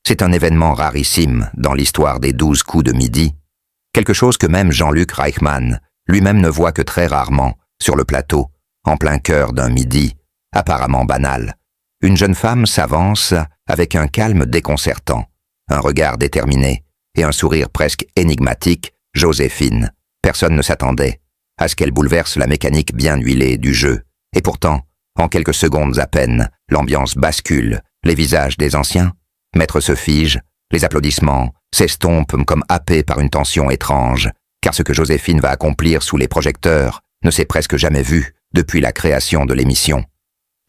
C'est un événement rarissime dans l'histoire des 12 coups de midi, quelque chose que même Jean-Luc Reichmann lui-même ne voit que très rarement sur le plateau, en plein cœur d'un midi, apparemment banal. Une jeune femme s'avance avec un calme déconcertant, un regard déterminé et un sourire presque énigmatique, Joséphine. Personne ne s'attendait à ce qu'elle bouleverse la mécanique bien huilée du jeu. Et pourtant, en quelques secondes à peine, l'ambiance bascule, les visages des anciens. Maître se fige, les applaudissements s'estompent comme happés par une tension étrange, car ce que Joséphine va accomplir sous les projecteurs ne s'est presque jamais vu depuis la création de l'émission.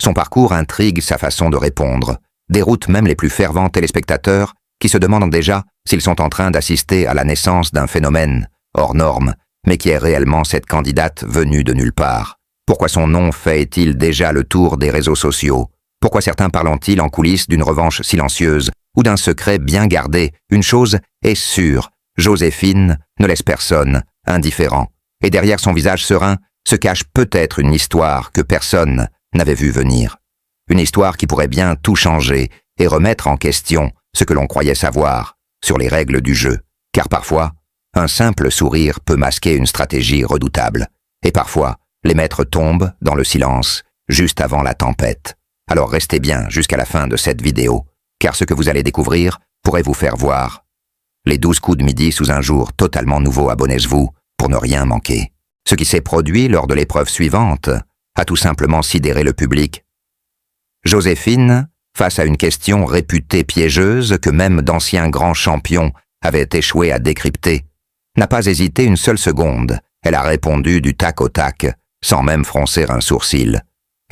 Son parcours intrigue sa façon de répondre, déroute même les plus fervents téléspectateurs qui se demandent déjà s'ils sont en train d'assister à la naissance d'un phénomène hors norme, mais qui est réellement cette candidate venue de nulle part. Pourquoi son nom fait-il déjà le tour des réseaux sociaux? Pourquoi certains parlent-ils en coulisses d'une revanche silencieuse ou d'un secret bien gardé? Une chose est sûre, Joséphine ne laisse personne indifférent. Et derrière son visage serein se cache peut-être une histoire que personne n'avait vu venir. Une histoire qui pourrait bien tout changer et remettre en question ce que l'on croyait savoir sur les règles du jeu. Car parfois, un simple sourire peut masquer une stratégie redoutable. Et parfois, les maîtres tombent dans le silence, juste avant la tempête. Alors restez bien jusqu'à la fin de cette vidéo, car ce que vous allez découvrir pourrait vous faire voir les 12 coups de midi sous un jour totalement nouveau. Abonnez-vous pour ne rien manquer. Ce qui s'est produit lors de l'épreuve suivante a tout simplement sidéré le public. Joséphine, face à une question réputée piégeuse que même d'anciens grands champions avaient échoué à décrypter, n'a pas hésité une seule seconde. Elle a répondu du tac au tac, sans même froncer un sourcil.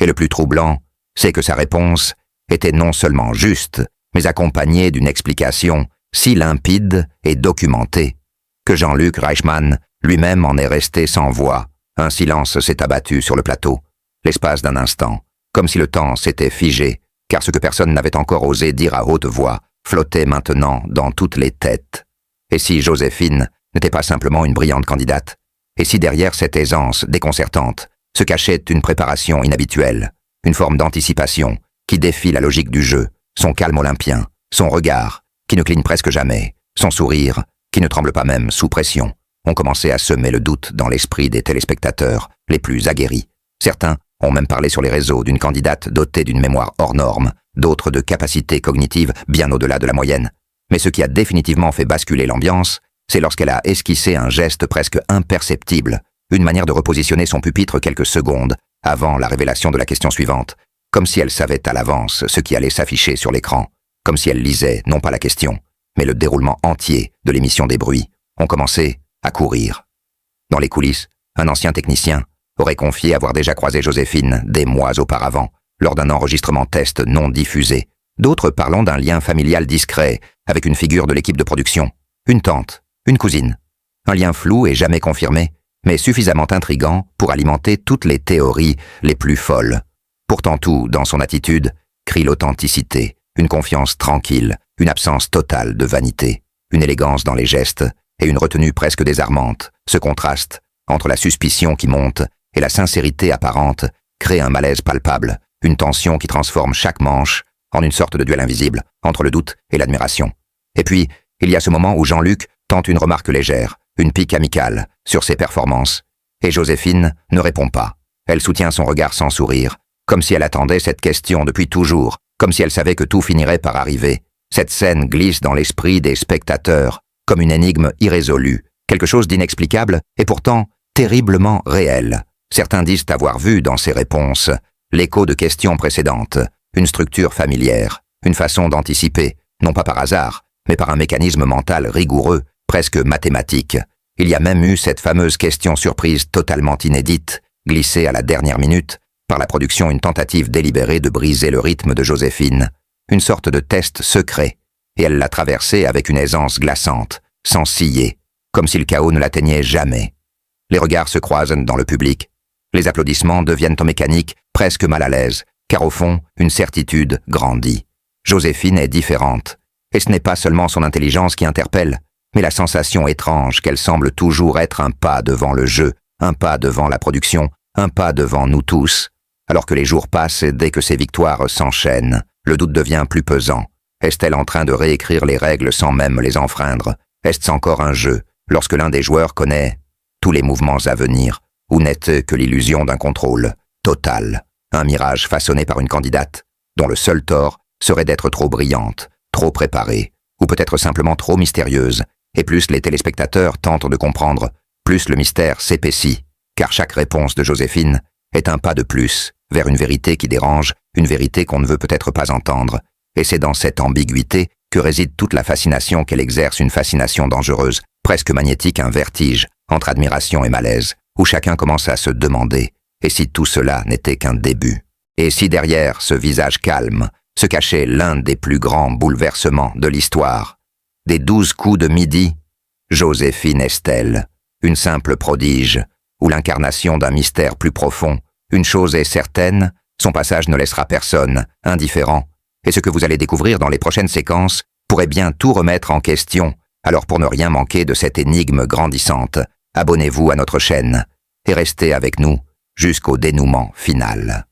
Et le plus troublant, c'est que sa réponse était non seulement juste, mais accompagnée d'une explication si limpide et documentée, que Jean-Luc Reichmann lui-même en est resté sans voix. Un silence s'est abattu sur le plateau, l'espace d'un instant, comme si le temps s'était figé, car ce que personne n'avait encore osé dire à haute voix flottait maintenant dans toutes les têtes. Et si Joséphine n'était pas simplement une brillante candidate? Et si derrière cette aisance déconcertante se cachait une préparation inhabituelle, une forme d'anticipation qui défie la logique du jeu, son calme olympien, son regard qui ne cligne presque jamais, son sourire qui ne tremble pas même sous pression, ont commencé à semer le doute dans l'esprit des téléspectateurs les plus aguerris. Certains ont même parlé sur les réseaux d'une candidate dotée d'une mémoire hors norme, d'autres de capacités cognitives bien au-delà de la moyenne. Mais ce qui a définitivement fait basculer l'ambiance, c'est lorsqu'elle a esquissé un geste presque imperceptible, une manière de repositionner son pupitre quelques secondes avant la révélation de la question suivante, comme si elle savait à l'avance ce qui allait s'afficher sur l'écran, comme si elle lisait non pas la question, mais le déroulement entier de l'émission des bruits. On commençait à courir. Dans les coulisses, un ancien technicien aurait confié avoir déjà croisé Joséphine des mois auparavant, lors d'un enregistrement test non diffusé. D'autres parlant d'un lien familial discret avec une figure de l'équipe de production, une tante, une cousine. Un lien flou et jamais confirmé, mais suffisamment intrigant pour alimenter toutes les théories les plus folles. Pourtant tout, dans son attitude, crie l'authenticité, une confiance tranquille, une absence totale de vanité, une élégance dans les gestes et une retenue presque désarmante. Ce contraste entre la suspicion qui monte et la sincérité apparente crée un malaise palpable, une tension qui transforme chaque manche en une sorte de duel invisible entre le doute et l'admiration. Et puis, il y a ce moment où Jean-Luc tente une remarque légère, une pique amicale sur ses performances, et Joséphine ne répond pas. Elle soutient son regard sans sourire, comme si elle attendait cette question depuis toujours, comme si elle savait que tout finirait par arriver. Cette scène glisse dans l'esprit des spectateurs comme une énigme irrésolue, quelque chose d'inexplicable et pourtant terriblement réel. Certains disent avoir vu dans ces réponses l'écho de questions précédentes, une structure familière, une façon d'anticiper, non pas par hasard, mais par un mécanisme mental rigoureux, presque mathématique. Il y a même eu cette fameuse question surprise totalement inédite, glissée à la dernière minute, par la production une tentative délibérée de briser le rythme de Joséphine, une sorte de test secret, et elle l'a traversé avec une aisance glaçante, sans ciller, comme si le chaos ne l'atteignait jamais. Les regards se croisent dans le public. Les applaudissements deviennent en mécanique presque mal à l'aise, car au fond, une certitude grandit. Joséphine est différente, et ce n'est pas seulement son intelligence qui interpelle, mais la sensation étrange qu'elle semble toujours être un pas devant le jeu, un pas devant la production, un pas devant nous tous. Alors que les jours passent et dès que ces victoires s'enchaînent, le doute devient plus pesant. Est-elle en train de réécrire les règles sans même les enfreindre? Est-ce encore un jeu, lorsque l'un des joueurs connaît tous les mouvements à venir, ou n'est que l'illusion d'un contrôle total, un mirage façonné par une candidate, dont le seul tort serait d'être trop brillante, trop préparée, ou peut-être simplement trop mystérieuse, et plus les téléspectateurs tentent de comprendre, plus le mystère s'épaissit, car chaque réponse de Joséphine est un pas de plus vers une vérité qui dérange, une vérité qu'on ne veut peut-être pas entendre, et c'est dans cette ambiguïté que réside toute la fascination qu'elle exerce, une fascination dangereuse, presque magnétique, un vertige, entre admiration et malaise, où chacun commence à se demander, et si tout cela n'était qu'un début? Et si derrière ce visage calme se cachait l'un des plus grands bouleversements de l'histoire? Des 12 coups de midi, Joséphine Estelle, une simple prodige, ou l'incarnation d'un mystère plus profond? Une chose est certaine, son passage ne laissera personne indifférent, et ce que vous allez découvrir dans les prochaines séquences pourrait bien tout remettre en question. Alors pour ne rien manquer de cette énigme grandissante, abonnez-vous à notre chaîne et restez avec nous jusqu'au dénouement final.